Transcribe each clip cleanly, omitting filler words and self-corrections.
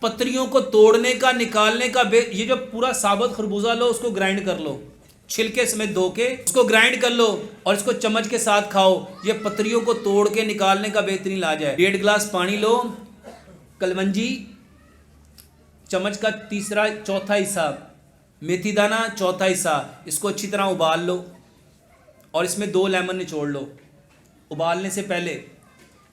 पत्रियों को तोड़ने का, निकालने का, ये जो पूरा साबुत खरबूजा लो, उसको ग्राइंड कर लो, छिलके समेत धो के उसको ग्राइंड कर लो और इसको चम्मच के साथ खाओ। ये पत्रियों को तोड़ के निकालने का बेहतरीन इलाज है। 1.5 गिलास पानी लो, कलवंजी चम्मच का तीसरा चौथा हिस्सा, मेथी दाना चौथा हिस्सा, इसको अच्छी तरह उबाल लो और इसमें 2 लेमन निचोड़ लो उबालने से पहले।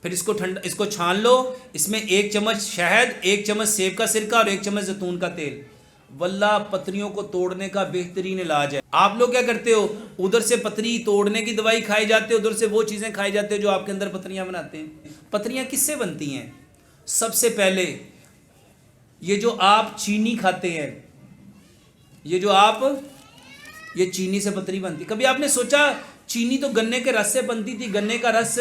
फिर इसको छान लो, इसमें 1 चम्मच शहद, 1 चम्मच सेब का सिरका और 1 चम्मच जैतून का तेल। वल्लाह पत्रियों को तोड़ने का बेहतरीन इलाज है। आप लोग क्या करते हो, उधर से पत्री तोड़ने की दवाई खाई जाते हो, उधर से वो चीज़ें खाई जाते हो जो आपके अंदर पत्रियां बनाते हैं। पत्रियां किससे बनती हैं? सबसे पहले ये जो आप चीनी खाते हैं, ये चीनी से पतरी बनती। कभी आपने सोचा चीनी तो गन्ने के रस से बनती थी, गन्ने का रस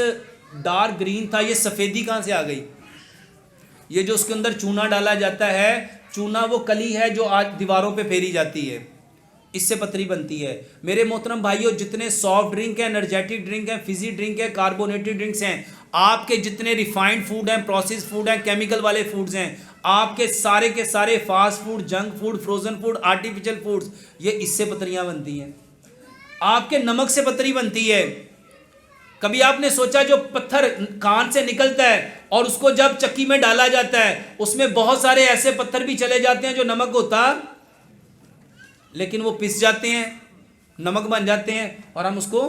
डार्क ग्रीन था, ये सफ़ेदी कहाँ से आ गई? ये जो उसके अंदर चूना डाला जाता है, चूना वो कली है जो आज दीवारों पे फेरी जाती है, इससे पतरी बनती है। मेरे मोहतरम भाइयों, जितने सॉफ्ट ड्रिंक हैं, एनर्जेटिक ड्रिंक हैं, फिजी ड्रिंक है, कार्बोनेटेड ड्रिंक्स हैं, आपके जितने रिफाइंड फूड हैं, प्रोसेस फूड हैं, केमिकल वाले फूड्स हैं, आपके सारे के सारे fast food, junk food, frozen food, artificial foods, ये इससे पतरियां बनती हैं। आपके नमक से पतरी बनती है। कभी आपने सोचा जो पत्थर कान से निकलता है और उसको जब चक्की में डाला जाता है, उसमें बहुत सारे ऐसे पत्थर भी चले जाते हैं जो नमक होता, लेकिन वो पिस जाते हैं, नमक बन जाते हैं और हम उसको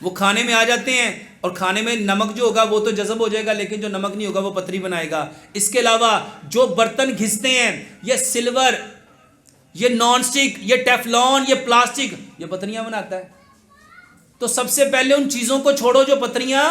वो खाने में आ जाते हैं और खाने में नमक जो होगा वो तो जज़ब हो जाएगा, लेकिन जो नमक नहीं होगा वो पतरी बनाएगा। इसके अलावा जो बर्तन घिसते हैं, ये सिल्वर, ये नॉन स्टिक, ये टेफलॉन, ये प्लास्टिक, ये पतरियां बनाता है। तो सबसे पहले उन चीज़ों को छोड़ो जो पतरियां